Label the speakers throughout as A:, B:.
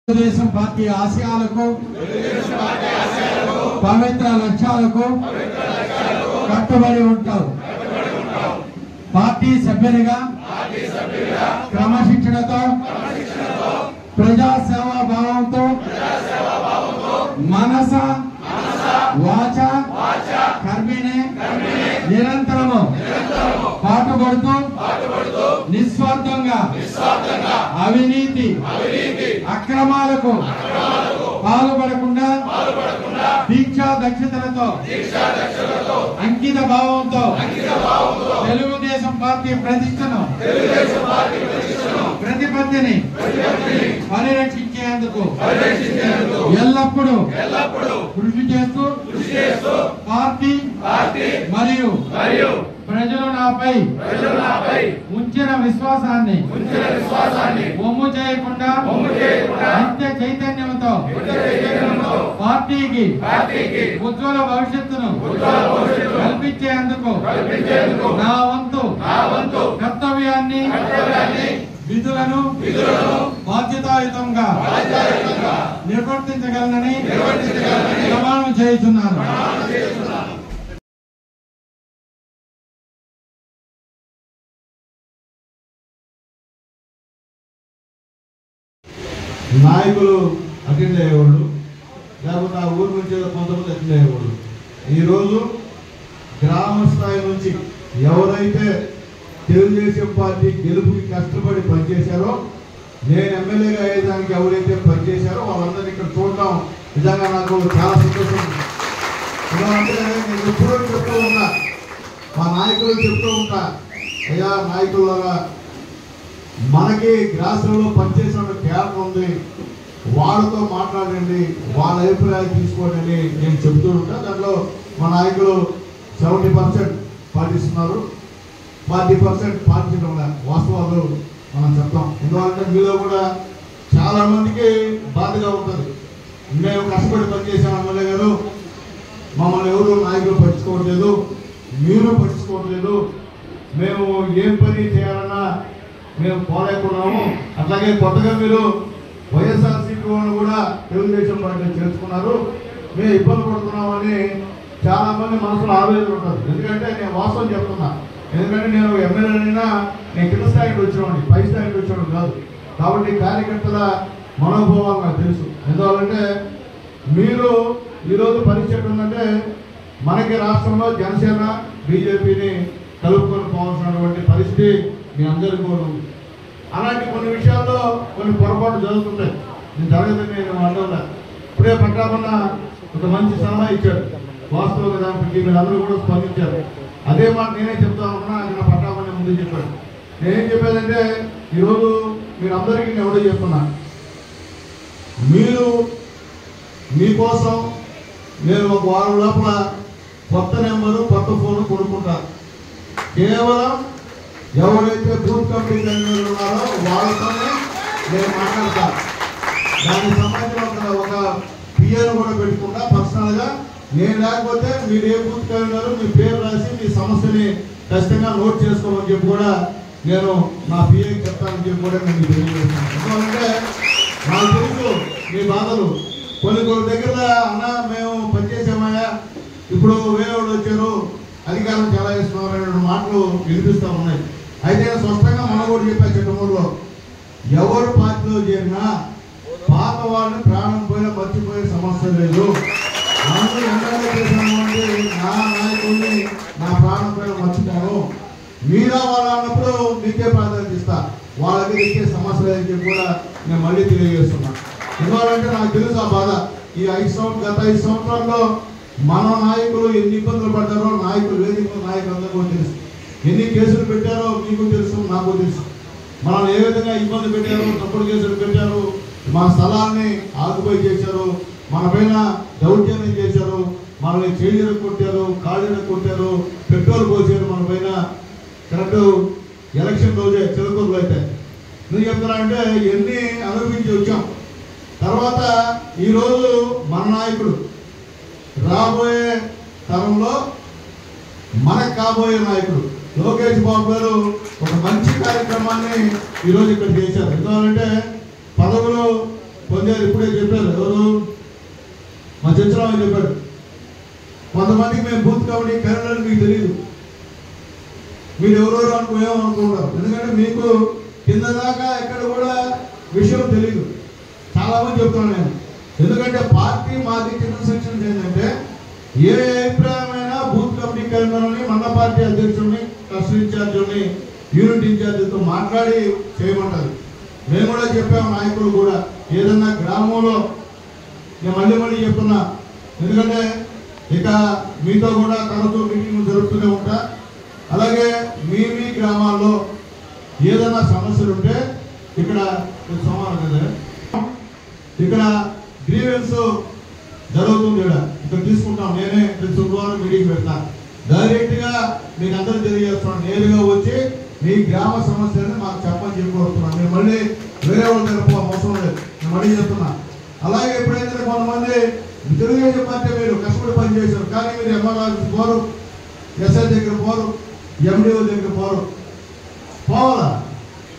A: Telugu Desam party ఆశయాలకు పవిత్ర లక్ష్యాలకు కట్టుబడి ఉంటారు. పార్టీ సభ్యునిగా క్రమశిక్షణతో ప్రజాసేవా భావంతో మనస వాచ కర్మనే నిరంతరము పాటుపడుతూ నిస్వార్థంగా అవినీతి అక్రమాలకు పాల్పడకుండా దీక్షా దక్షతలతో అంకిత భావంతో తెలుగుదేశం పార్టీ ప్రతిష్టను ప్రతిపత్తిని పరిరక్షించేందుకు ఎల్లప్పుడూ కృషి చేస్తూ పార్టీ మరియు ప్రజలు నాపై ఉంచిన విశ్వాసాన్ని ఒమ్ము చేయకుండా నిత్య చైతన్యంతో పార్టీకి ఉజ్వల భవిష్యత్తును కల్పించేందుకు నా వంతు కర్తవ్యాన్ని విధులను బాధ్యతాయుతంగా నిర్వర్తించగలనని ప్రమాణం చేయుచున్నాను.
B: నాయకులు అటెండ్ అయ్యేవాళ్ళు, లేకపోతే ఆ ఊరు నుంచి కొంతమంది అటెండ్ అయ్యేవాళ్ళు. ఈరోజు గ్రామ స్థాయి నుంచి ఎవరైతే తెలుగుదేశం పార్టీ గెలుపుకి కష్టపడి పనిచేశారో, నేను ఎమ్మెల్యేగా అయ్యేదానికి ఎవరైతే పనిచేశారో వాళ్ళందరినీ ఇక్కడ చూడటం నిజంగా నాకు చాలా సంతోషం. ఎందుకంటే నేను ఎప్పుడూ చెప్తూ ఉన్నా, మా నాయకులు చెప్తూ ఉంటా, అయ్యా నాయకుల మనకి గ్రాసంలో పనిచేసిన క్యాడర్ ఉంది, వాళ్ళతో మాట్లాడండి, వాళ్ళ అభిప్రాయాలు తీసుకోండి నేను చెప్తూ ఉంటా. దాంట్లో మా నాయకులు 70% పాటిస్తున్నారు, 40% పాటించడం వాస్తవాలు మనం చెప్తాం. ఎందుకంటే మీలో కూడా చాలా మందికి బాధగా ఉంటుంది, మేము కష్టపడి పనిచేసాం ఎమ్మెల్యే గారు, మమ్మల్ని ఎవరు నాయకులు పట్టించుకోవట్లేదు, మీరు పట్టించుకోవట్లేదు, మేము ఏం పని చేయాలన్నా మేము పోలేకున్నాము. అట్లాగే కొత్తగా మీరు వైఎస్ఆర్సీపీ వాళ్ళు కూడా తెలుగుదేశం పార్టీలో చేర్చుకున్నారు, మేము ఇబ్బంది పడుతున్నామని చాలా మంది మనసులో ఆవేదన ఉంటుంది. ఎందుకంటే నేను వాస్తవం చెప్తున్నా, ఎందుకంటే నేను ఎమ్మెల్యేనైనా నేను కింద స్థాయికి వచ్చినవాడిని, పై స్థాయికి వచ్చినవాడు కాదు. కాబట్టి కార్యకర్తల మనోభావాలు నాకు తెలుసు. ఎందువల్లంటే మీరు ఈరోజు పరిచయం ఉందంటే మనకి రాష్ట్రంలో జనసేన బీజేపీని కలుపుకొని పోవాల్సినటువంటి పరిస్థితి మీ అందరికీ కూడా ఉంది. అలాంటి కొన్ని విషయాల్లో కొన్ని పొరపాటు జరుగుతుంటాయి, నేను జరగదని నేను అంటున్నా. ఇప్పుడే పట్టామన్న ఒక మంచి సలహా ఇచ్చాడు, వాస్తవంగా దానికి మీరు అందరూ కూడా స్పందించారు. అదే మాట నేనే చెప్తా ఉన్నా, నా పట్టామని ముందు చెప్పాడు. నేనేం చెప్పేదంటే ఈరోజు మీరు అందరికీ నేను ఎవడో చెప్తున్నా, మీరు మీకోసం నేను ఒక వారం లోపల కొత్త నెంబరు కొత్త ఫోను కొనుక్కుంటారు. కేవలం ఎవరైతే బూత్ కమిటీ మెంబర్లు ఉన్నారో వాళ్ళతోనే నేను మాట్లాడతాను. దానికి సంబంధించిన ఒక పిఎన్ కూడా పెట్టుకుంటా పర్సనల్గా. నేను లేకపోతే మీరు ఏ బూత్ కమిటీలో మీ పేరు రాసి మీ సమస్యని ఖచ్చితంగా నోట్ చేసుకోమని చెప్పి కూడా నేను నా పిఏకి చెప్తానని చెప్పి కూడా నేను తెలియజేస్తాను. ఎందుకంటే నాకు తెలుసు మీ బాధలు. కొన్ని దగ్గర అన్న మేము పనిచేసామయ్యా, ఇప్పుడు వేరేవాళ్ళు వచ్చారు, అధికారం చెలాయిస్తున్నారు అనే మాటలు వినిపిస్తూ ఉన్నాయి. అయితే స్పష్టంగా మనం కూడా చెప్పా, చిట్టమూరులో ఎవరు పార్టీలో చేరినా పాత వాళ్ళని ప్రాణం పోయినా మర్చిపోయే సమస్య లేదు. అందరూ ఎంతగా చేశాము అంటే నా నాయకుల్ని నా ప్రాణం పోయిన మర్చిపోయాను, మీరా వాళ్ళు అన్నప్పుడు మీకే ప్రాధాన్యత ఇస్తా, వాళ్ళకి ఇచ్చే సమస్య లేదని చెప్పి కూడా నేను మళ్ళీ తెలియజేస్తున్నా. ఎందుకంటే నాకు తెలుసు ఆ బాధ. ఈ గత 5 సంవత్సరాల్లో మన నాయకులు ఎన్ని ఇబ్బందులు పడ్డారో నాయకులు వేదిక నాయకులందరూ తెలుసు. ఎన్ని కేసులు పెట్టారో మీకు తెలుసు, నాకు తెలుసు. మనం ఏ విధంగా ఇబ్బంది పెట్టారో, తప్పుడు కేసులు పెట్టారు, మన స్థలాన్ని ఆక్యుపై చేశారు, మన పైన దౌర్జన్యం చేశారు, మనల్ని చేతులు కొట్టారు, కాళ్ళు కొట్టారు, పెట్రోల్ పోసారు మన పైన. కరెక్ట్ ఎలక్షన్ రోజే చిలకూరులో అయితే నువ్వు చెప్తున్నా అంటే ఎన్ని అనుభవించి వచ్చాం. తర్వాత ఈరోజు మన నాయకుడు రాబోయే తరంలో మనకు కాబోయే నాయకుడు లోకేష్ బాబు గారు ఒక మంచి కార్యక్రమాన్ని ఈరోజు ఇక్కడ చేశారు. ఎందుకంటే పదవులు పొందారు. ఇప్పుడే చెప్పారు, ఎవరు మా చంద్రబాబు చెప్పాడు, కొంతమందికి మేము బూత్ కమిటీ కరీంనగర్ మీకు తెలియదు, మీరు ఎవరెవరు ఏమనుకుంటారు. ఎందుకంటే మీకు కింద దాకా ఎక్కడ కూడా విషయం తెలియదు. చాలా మంది చెప్తున్నాను నేను. ఎందుకంటే పార్టీ మాది చిన్న సెక్షన్స్ ఏంటంటే ఏ అభిప్రాయమైనా బూత్ కమిటీ కరీంనగర్ని, మండల పార్టీ అధ్యక్షుడిని, క్లస్టర్ ఇన్ఛార్జుని, యూనిట్ ఇన్ఛార్జితో మాట్లాడి చేయమంటారు. మేము కూడా చెప్పాము, నాయకులు కూడా. ఏదన్నా గ్రామంలో నేను మళ్ళీ చెప్తున్నా, ఎందుకంటే ఇక మీతో కూడా తరచూ మీటింగ్లు జరుపుతూనే ఉంటా. అలాగే మీ గ్రామాల్లో ఏదైనా సమస్యలు ఉంటే ఇక్కడ సోమవారం కదా ఇక్కడ గ్రీవెన్స్ జరుగుతుంది, ఇక్కడ తీసుకుంటాం. నేనే శుక్రవారం మీటింగ్ పెడతాను. డైరెక్ట్గా మీకు అందరూ తెలియజేస్తున్నాను. నేరుగా వచ్చి మీ గ్రామ సమస్యలను మాకు చెప్పని చెప్పబడుతున్నాను. నేను మళ్ళీ వేరే వాళ్ళు తెలుపు అవసరం లేదు, నేను మళ్ళీ చెప్తున్నా. అలాగే ఎప్పుడైతే కొంతమంది తెలుగుదేశం పార్టీ మీరు కష్టపడి పనిచేశారు, కానీ మీరు ఎంఆర్ ఆఫీస్ పోరు, ఎస్ఐ దగ్గర పోరు, ఎండిఓ దగ్గర పోవాలా?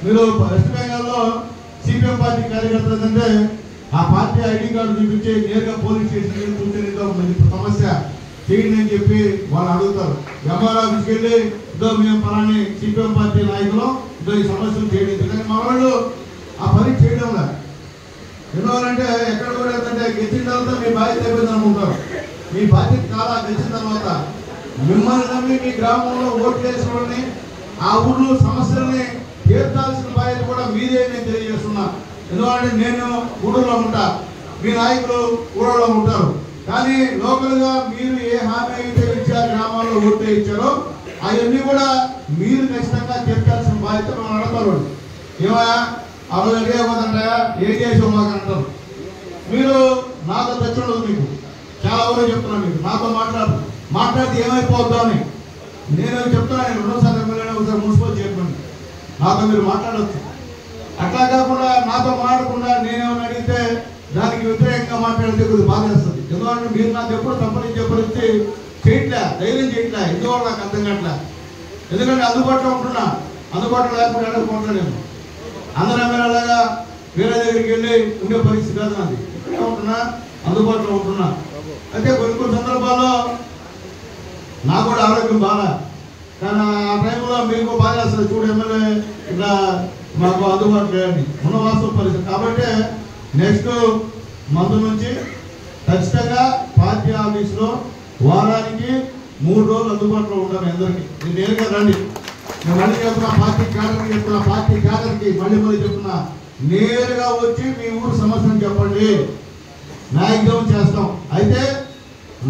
B: మీరు వెస్ట్ బెంగాల్లో సిపిఎం పార్టీ కార్యకర్తలు అంటే ఆ పార్టీ ఐడి కార్డు చూపించి నేరుగా పోలీస్ స్టేషన్ కూర్చొని సమస్య చేయండి అని చెప్పి వాళ్ళు అడుగుతారు. ఎంఆర్ ఆఫీస్కి వెళ్ళి ఇదో మేము పలాని సిపిఎం పార్టీ నాయకులు ఇదో ఈ సమస్యలు చేయండి. కానీ మా వాళ్ళు ఆ పని చేయడం లేదు. ఎందువల్లంటే ఎక్కడ కూడా ఏంటంటే గెలిచిన తర్వాత మీ బాధ్యత అయిపోయింది అనుకుంటారు. మీ బాధ్యత చాలా గెలిచిన తర్వాత మిమ్మల్ని నమ్మి మీ గ్రామంలో ఓట్లు వేసుకోవని ఆ ఊళ్ళో సమస్యల్ని తీర్చాల్సిన బాధ్యత కూడా మీదే నేను తెలియజేస్తున్నా. ఎందుకంటే నేను ఊళ్ళో ఉంటా, మీ నాయకులు ఊళ్ళో ఉంటారు. కానీ లోకల్గా మీరు ఏ హామీ అయితే ఇచ్చారు, గ్రామాల్లో ఓట్లు ఇచ్చారో అవన్నీ కూడా మీరు ఖచ్చితంగా తీర్చాల్సిన బాధ్యత మనం అడగలు. ఏమయ్యా ఆ రోజు రెడీ అయిపోతుంటాయా, ఏం చేసావు మాకు అంటారు. మీరు నాతో తెచ్చడం మీకు చాలా వరకు చెప్తున్నాను. మీకు నాతో మాట్లాడితే ఏమైపోద్దాం అని నేను చెప్తున్నాను. నేను రెండోసారి ఎమ్మెల్యే, ఒకసారి మున్సిపల్ చైర్మన్, నాతో మీరు మాట్లాడవచ్చు. అట్లా కాకుండా నాతో మాట్లాడకుండా నేనేమని అడిగితే దానికి వ్యతిరేకంగా మాట్లాడితే కొద్దిగా బాధ వేస్తుంది. ఎందుకంటే మీరు నాకు ఎప్పుడు సంప్రదించే పరిస్థితి చేయట్లే, ధైర్యం చేయట్లే. ఎందువల్ల నాకు అర్థం కావట్లే. ఎందుకంటే అందుబాటులో ఉంటున్నా, అందుబాటులో లేకుండా అడగకుంటున్నాను. అందరూ ఎమ్మెల్యేలాగా వేరే దగ్గరికి వెళ్ళి ఉండే పరిస్థితి కాదు నాది. ఇక్కడే ఉంటున్నా, అందుబాటులో ఉంటున్నా. అయితే కొన్ని సందర్భాల్లో నాకు కూడా ఆరోగ్యం బాగా, కానీ ఆ టైంలో మీకు బాగా వస్తుంది. చూడు ఎమ్మెల్యే ఇలా మాకు అందుబాటులో లేని ఉన్న వాస్తవ పరిస్థితి. కాబట్టి నెక్స్ట్ మంత్ నుంచి ఖచ్చితంగా పార్టీ ఆఫీస్లో వారానికి 3 రోజులు అందుబాటులో ఉంటాను అందరికీ. నేను నేరుగా రండి. నేను మళ్ళీ చెప్తున్నా, పార్టీ క్యాడర్కి చెప్తున్నా, పార్టీ క్యాడర్కి మళ్ళీ చెప్తున్నా, నేరుగా వచ్చి మీ ఊరు సమస్యను చెప్పండి, మ్యాక్సిమం చేస్తాం. అయితే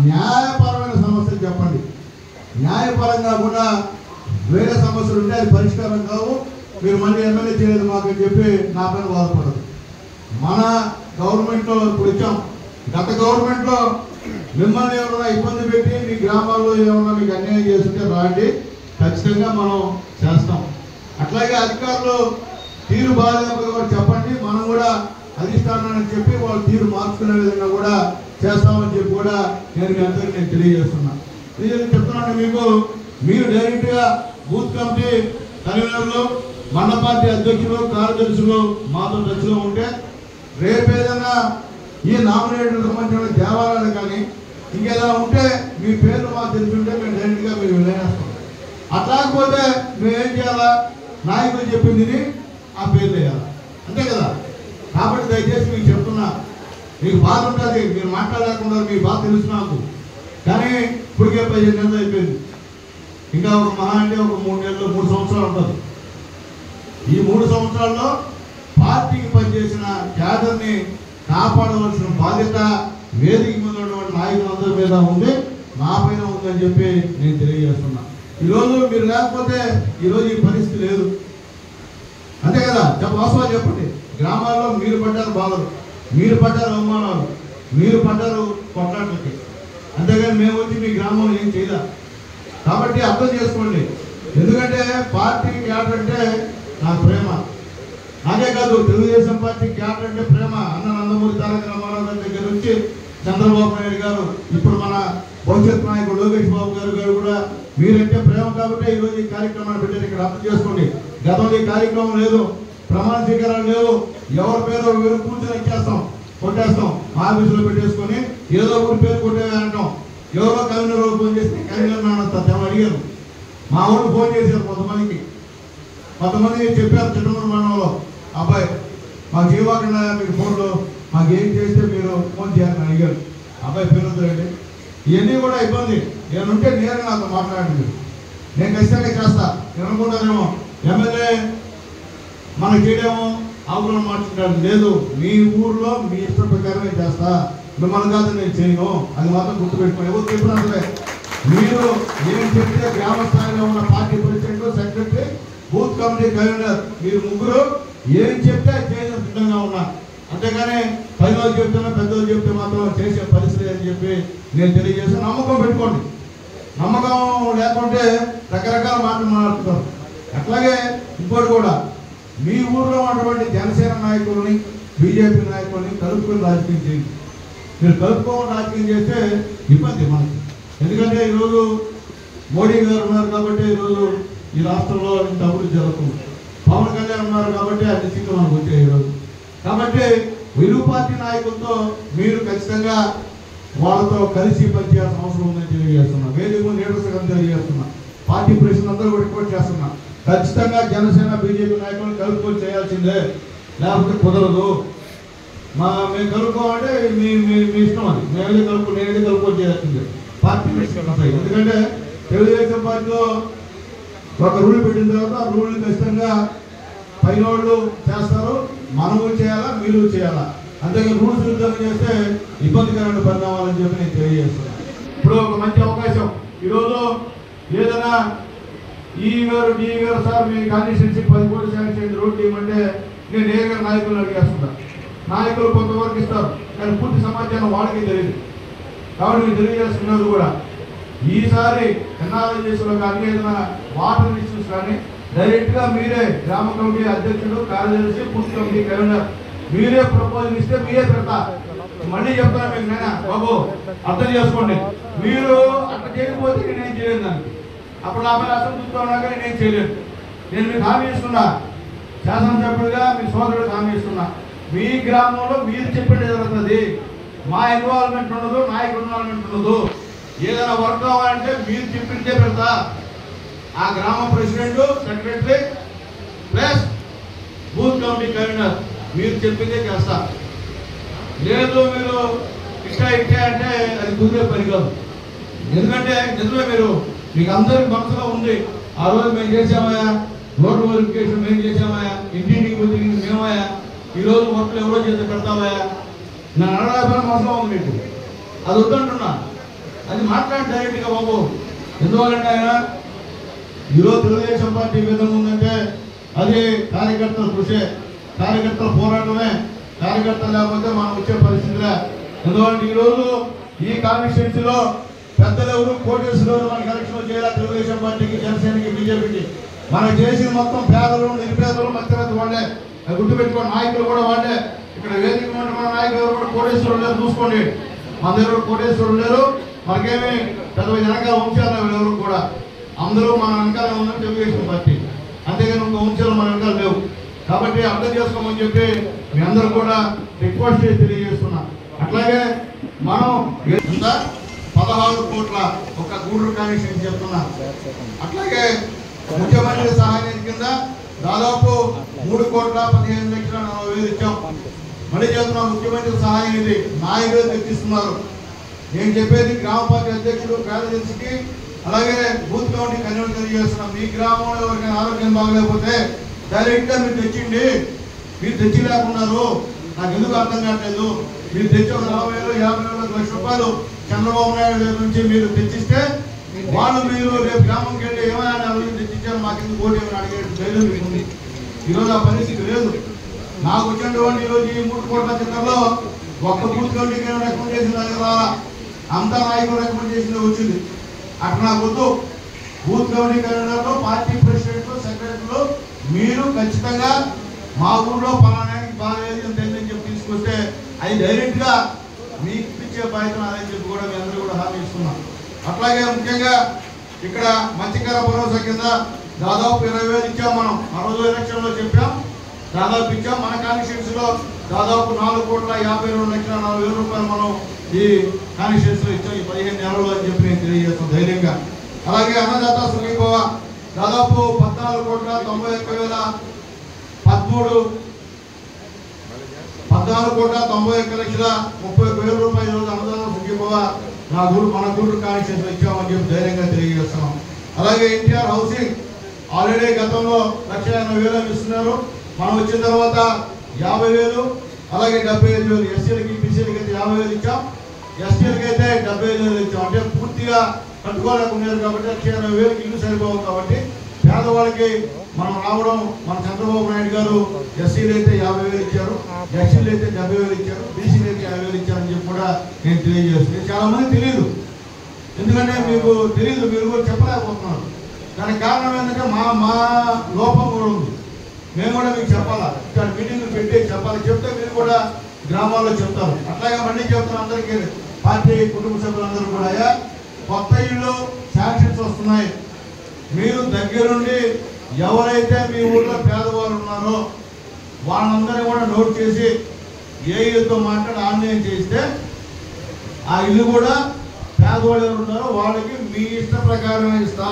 B: న్యాయపరమైన సమస్యలు చెప్పండి. న్యాయపరంగా కూడా వేరే సమస్యలు ఉంటే అది పరిష్కారం కావు, మీరు మళ్ళీ ఎమ్మెల్యే చేయలేదు మాకు అని చెప్పి నా పైన బాధపడదు. మన గవర్నమెంట్లో ఇప్పుడు ఇచ్చాం. గత గవర్నమెంట్లో మిమ్మల్ని ఏమన్నా ఇబ్బంది పెట్టి మీ గ్రామాల్లో ఏమన్నా మీకు అన్యాయం చేస్తుంటే రాండి, ఖచ్చితంగా మనం చేస్తాం. అట్లాగే అధికారులు తీరు బాగాలేకపోతే కూడా చెప్పండి, మనం కూడా అధిష్టానాన్ని చెప్పి వాళ్ళు తీరు మార్చుకునే విధంగా కూడా చేస్తామని చెప్పి కూడా నేను మీ అందరికీ నేను తెలియజేస్తున్నాను. నేను చెప్తున్నాను మీకు, మీరు డైరెక్ట్గా బూత్ కమిటీ కన్వీనర్లు, మండల పార్టీ అధ్యక్షులు, కార్యదర్శులు మాతో టచ్లో ఉంటే రేపు ఏదైనా ఈ నామినేటెడ్ సంబంధించిన దేవాలయాలు కానీ ఇంకేదైనా ఉంటే మీ పేర్లు మాకు తెలుసుంటే మేము డైరెక్ట్గా మీరు వెళ్ళేస్తాం. అట్లాకపోతే మేము ఏం చేయాలా, నాయకులు చెప్పింది ఆ పేర్లు వేయాలి, అంతే కదా. కాబట్టి దయచేసి మీకు చెప్తున్నా, మీకు బాధ ఉంటుంది, మీరు మాట్లాడలేకుండా మీ బాధ తెలుసు నాకు. కానీ ఇప్పటికే 15 నెలలు అయిపోయింది. ఇంకా ఒక మహా అంటే ఒక 3 నెలలు 3 సంవత్సరాలు ఉంటుంది. ఈ 3 సంవత్సరాల్లో పార్టీకి పనిచేసిన క్యాడర్ని కాపాడవలసిన బాధ్యత వేదిక మీద ఉన్నటువంటి నాయకులందరి మీద ఉంది, నా పైన ఉందని చెప్పి నేను తెలియజేస్తున్నా. ఈరోజు మీరు లేకపోతే ఈరోజు ఈ పరిస్థితి లేదు, అంతే కదా? వాస్తవాలు చెప్పండి. గ్రామాల్లో మీరు పడ్డారు బాధలు, మీరు పడ్డారు అవమానాలు, మీరు పడ్డారు కొట్లాట్లకి, అంతేగాని మేము వచ్చి మీ గ్రామంలో ఏం చేయదా. కాబట్టి అర్థం చేసుకోండి. ఎందుకంటే పార్టీ క్యాడర్ అంటే నాకు ప్రేమ, నాకే కాదు తెలుగుదేశం పార్టీ క్యాడర్ అంటే ప్రేమ. అన్న నందమూరి తారక రామారావు గారి దగ్గర నుంచి చంద్రబాబు నాయుడు గారు, ఇప్పుడు మన భవిష్యత్ నాయకుడు లోకేష్ బాబు గారు కూడా మీరంటే ప్రేమ కాబట్టి ఈరోజు ఈ కార్యక్రమాన్ని పెట్టారు. ఇక్కడ అర్థం చేసుకోండి. గతంలో ఈ కార్యక్రమం లేదు, ప్రమాణ స్వీకారాలు లేవు, ఎవరి పేరు వీరు కూర్చొని ఇచ్చేస్తాం, కొట్టేస్తాం, ఆఫీసులో పెట్టేసుకొని ఏదో ఊరి పేరు కొట్టేదంటాం. ఎవరో కవినర్ ఫోన్ చేస్తే కవినర్ నాన్న అడిగారు, మా ఊళ్ళు ఫోన్ చేశారు కొంతమంది చెప్పారు చిట్టమూరు మండలంలో, అబ్బాయి మాకు చేయకుండా మీరు ఫోన్లో మాకు ఏం చేస్తే మీరు ఫోన్ చేయాలని అడిగారు. అబ్బాయి పేరు వద్దురండి, ఇవన్నీ కూడా ఇబ్బంది. నేనుంటే నేరుగా నాతో మాట్లాడండి, నేను ఖచ్చితంగా చేస్తా. నేను అనుకుంటానేమో ఎమ్మెల్యే మనకు చేయడేమో ఆకులను మార్చుకుంటాడు, లేదు మీ ఊర్లో మీ ఇష్ట ప్రకారమే చేస్తా, మిమ్మల్ని కాదు నేను చేయను, అది మాత్రం గుర్తుపెట్టుకోండి. ఎవరు చెప్పినా సరే మీరు ఏం చెప్తే గ్రామ స్థాయిలో ఉన్న party president, secretary, booth committee convener మీరు ముగ్గురు ఏం చెప్తే చేయడం సిద్ధంగా ఉన్నా, అంతేగాని పైన చెప్తున్నా పెద్దలు చెప్తే మాత్రం చేసే పరిస్థితి అని చెప్పి నేను తెలియజేస్తాను. నమ్మకం పెట్టుకోండి. నమ్మకం లేకుంటే రకరకాల మాటలు మాట్లాడుతున్నారు. అట్లాగే ఇంకోటి కూడా, మీ ఊర్లో ఉన్నటువంటి జనసేన నాయకులని బీజేపీ నాయకులని కలుపుకొని రాజకీయం చేయండి. మీరు కలుపుకోవడం రాజకీయం చేస్తే ఇబ్బంది మనకి. ఎందుకంటే ఈరోజు మోడీ గారు ఉన్నారు కాబట్టి ఈరోజు ఈ రాష్ట్రంలో ఇంత అభివృద్ధి జరుగుతుంది. పవన్ కళ్యాణ్ ఉన్నారు కాబట్టి అన్ని సీట్లు మనకు వచ్చాయి ఈరోజు. కాబట్టి ఇరు పార్టీ నాయకులతో మీరు ఖచ్చితంగా వాళ్ళతో కలిసి పనిచేయాల్సిన అవసరం ఉందని తెలియజేస్తున్నా. వేదిక లీడర్స్గా తెలియజేస్తున్నా. పార్టీ ప్రెసిడెంట్ అందరూ కూడా రిక్వెస్ట్ చేస్తున్నా, ఖచ్చితంగా జనసేన బీజేపీ నాయకులను కలుపుకొని చేయాల్సిందే, లేకపోతే కుదరదు. మేము కలుపుకోవాలంటే మీ ఇష్టం, అది నేనేది కలుపుకొని చేయాల్సిందే పార్టీ ప్రెసిడెంట్. ఎందుకంటే తెలుగుదేశం పార్టీలో ఒక రూల్ పెట్టిన తర్వాత ఆ రూల్ని ఖచ్చితంగా పైన వాళ్ళు చేస్తారు, మనము చేయాలా, మీరు చేయాలా. అంతేగా రూల్స్ విరుద్ధంగా చేస్తే ఇబ్బందికరమైన పరిణామాలని చెప్పి నేను తెలియజేస్తున్నాను. ఇప్పుడు ఒక మంచి అవకాశం, ఈరోజు ఏదైనా ఈ గారు డి గారు సార్ మీ కాన్స్టిట్యూన్సీ 10 కోట్లు శాంక్షన్ రోడ్డు ఇవ్వమంటే నేను నేరుగా నాయకులను అడిగేస్తున్నా. నాయకులు కొంతవరకు ఇస్తారు, కానీ పూర్తి సమాచారం వాళ్ళకి తెలియదు. కాబట్టి మీరు తెలియజేస్తున్నారు కూడా, ఈసారి ఎన్ఆర్ఐజేస్లో కానీ ఏదైనా వాటర్ ఇష్యూస్ కానీ డైరెక్ట్గా మీరే గ్రామ కమిటీ అధ్యక్షుడు, కార్యదర్శి, బూత్ కమిటీ కన్వీనర్ మీరే ప్రపోజల్ ఇస్తే మీరే పెడతా. మళ్ళీ చెప్తాను మీకు, నేను బాబు అర్థం చేసుకోండి, మీరు అట్లా చేయకపోతే నేనేం చేయలేదు. దానికి అప్పుడు నా పైన అసంతృప్తితో ఉన్నా కానీ నేనేం చేయలేదు. నేను మీకు హామీ ఇస్తున్నా, శాసనసభ్యుడిగా మీ సోదరుడికి హామీ ఇస్తున్నా, మీ గ్రామంలో మీరు చెప్పేది జరుగుతుంది. మా ఇన్వాల్వ్మెంట్ ఉండదు, నాయకుడు ఇన్వాల్వ్మెంట్ ఉండదు. ఏదైనా వర్క్ కావాలంటే మీరు చెప్పిందే పెడతా. ఆ గ్రామ president, secretary plus booth committee convener మీరు చెప్పిందే చేస్తా. లేదు మీరు ఇట్లా అంటే అది కుదిరే పని కాదు. ఎందుకంటే నిజమే, మీకు అందరికి మనసులో ఉంది, ఆ రోజు మేము చేసామయా, రోడ్డు వెరిఫికేషన్ మేము చేసామయా, ఇంటింటికి తిరిగింది మేమయా, ఈరోజు వర్క్లు ఎవరో చేసి పెడతామయా, నన్ను అడగాల్సిన మనసులో ఉంది మీకు. అది వద్దంటున్నా, అది మాట్లాడి డైరెక్ట్గా బాబు. ఎందువల్లంటే ఆయన ఈరోజు తెలుగుదేశం పార్టీ విధంగా ఉందంటే అది కార్యకర్తల కృషే, కార్యకర్తల పోరాటమే. కార్యకర్తలు లేకపోతే మనం వచ్చే పరిస్థితిలే. ఎందుకంటే ఈరోజు ఈ కాన్స్టిట్యూన్సీలో పెద్దలు ఎవరు కోటేశ్వర మనకి ఎలక్షన్ చేయాలి. తెలుగుదేశం పార్టీకి, జనసేనకి, బీజేపీకి మనకు చేసిన మొత్తం పేదలు, నిరుపేదలు, మధ్యవర్తి వాళ్ళే. అది గుర్తుపెట్టుకోండి. నాయకులు కూడా వాళ్ళే. ఇక్కడ వేదిక మన నాయకులు ఎవరు కూడా కోటేశ్వరులు లేరు, చూసుకోండి. మన దగ్గర కోటేశ్వరులు లేరు, మనకేమి పెద్ద వెనకాల వంశాలు ఎవరు కూడా, అందరూ మన వెనకాల ఉందని తెలుగుదేశం పార్టీ, అంతేగాని ఇంకో వంశాలు మన వెనకాల లేవు. కాబట్టి అర్థం చేసుకోమని చెప్పి మీ అందరూ కూడా రిక్వెస్ట్ చేసి తెలియజేస్తున్నా. అట్లాగే మనం 16 కోట్ల ఒక గూడూరు కనెక్షన్ చెప్తున్నా. అట్లాగే ముఖ్యమంత్రి సహాయ నిధి కింద దాదాపు 3,15,40,000 ఇచ్చాం. మళ్ళీ చెప్తున్నాం, ముఖ్యమంత్రి సహాయ నిధి నాయకులు తెచ్చిస్తున్నారు. నేను చెప్పేది గ్రామ పార్టీ అధ్యక్షుడు, కార్యదర్శికి, అలాగే బూత్ కమిటీ కన్వీనర్ తెలియజేస్తున్నాం. మీ గ్రామంలో ఎవరికైనా ఆరోగ్యం బాగలేకపోతే డైరెక్ట్గా మీరు తెచ్చిండి. మీరు తెచ్చి లేకున్నారు, నాకు ఎందుకు అర్థం కావట్లేదు. మీరు తెచ్చి ఒక 40,000, 50,000, లక్ష రూపాయలు చంద్రబాబు నాయుడు గారి నుంచి మీరు తెచ్చిస్తే వాళ్ళు మీరు రేపు గ్రామంకి వెళ్ళి ఏమైనా అభివృద్ధి తెచ్చిచ్చారు మాకు ఎందుకు ఓటు ఏమైనా అడిగే ధైర్యం మీకు ఉంది. ఈరోజు ఆ పరిస్థితి లేదు. నాకు వచ్చినటువంటి ఈరోజు ఈ 3 కోట్ల చిత్రంలో ఒక్క బూత్ కమిటీకి రికమెండ్ చేసిన దగ్గర అంతా నాయకులు రికమెండ్ చేసింది వచ్చింది. అట్లా నాకు వద్దు. బూత్ కమిటీ కన్వీనర్లు, పార్టీ ప్రెసిడెంట్లు, సెక్రటరీలు మీరు ఖచ్చితంగా మా ఊళ్ళో పలానానికి బాగాలేదు అని చెప్పి తీసుకొస్తే అది డైరెక్ట్గా మీకు ఇప్పించే బాధ్యత అదని చెప్పి కూడా మీ అందరూ కూడా హామీ ఇస్తున్నాం. అట్లాగే ముఖ్యంగా ఇక్కడ మత్స్యకార భరోసా కింద దాదాపు 20,000 ఇచ్చాం. మనం ఆ రోజు ఎలక్షన్లో చెప్పాం, దాదాపు ఇచ్చాం. మన కాన్స్టిట్యూన్సీ లో దాదాపు 4,52,40,000 రూపాయలు మనం ఈ కాన్స్టిట్యూన్సీ లో ఇచ్చాం ఈ 15 నెలలు అని చెప్పి నేను తెలియజేస్తాను ధైర్యంగా. అలాగే అన్నదాత సుఖీభవ దాదాపు 14,91,30,30,31,30,30,30,000 రూపాయలు అన్నదాత సుఖీభవ మన గూడూరు కాన్స్టిట్యూన్సీ లో ఇచ్చామని చెప్పి ధైర్యంగా తెలియజేస్తున్నాం. అలాగే ఎన్టీఆర్ హౌసింగ్ ఆల్రెడీ గతంలో 1,80,000 ఇస్తున్నారు. మనం వచ్చిన తర్వాత 50,000, అలాగే 75,000 ఎస్సీలకి, బీసీలకి అయితే 50,000 ఇచ్చాం. ఎస్టీలకి అయితే 75,000 ఇచ్చాం. అంటే పూర్తిగా కట్టుకోలేకున్నారు కాబట్టి 1,80,000 ఇల్లు సరిపోవు కాబట్టి పేదవాళ్ళకి మనం రావడం. మన చంద్రబాబు నాయుడు గారు ఎస్సీలు అయితే 50,000 ఇచ్చారు, ఎస్సీలు అయితే 70,000 ఇచ్చారు, బీసీలు అయితే 50,000 ఇచ్చారని చెప్పి కూడా నేను తెలియజేస్తున్నాను. చాలా మంది తెలియదు, ఎందుకంటే మీకు తెలియదు, మీరు కూడా చెప్పలేకపోతున్నారు. దానికి కారణం ఏంటంటే మా లోపం కూడా ఉంది. మేము కూడా మీకు చెప్పాలా, ఇక్కడ మీటింగ్లు పెట్టి చెప్పాలి. చెప్తే మీరు కూడా గ్రామాల్లో చెప్తారు. అట్లాగే మళ్ళీ చెప్తారు అందరికీ, పార్టీ కుటుంబ సభ్యులందరూ కూడా కొత్త ఇళ్ళు శాంక్షన్స్ వస్తున్నాయి. మీరు దగ్గరుండి ఎవరైతే మీ ఊళ్ళో పేదవాళ్ళు ఉన్నారో వాళ్ళందరినీ కూడా నోట్ చేసి ఏ ఇల్లుతో మాట్లాడి ఆన్లైన్ చేస్తే ఆ ఇల్లు కూడా పేదవాళ్ళు ఎవరు ఉన్నారో వాళ్ళకి మీ ఇష్ట ప్రకారం ఇస్తా.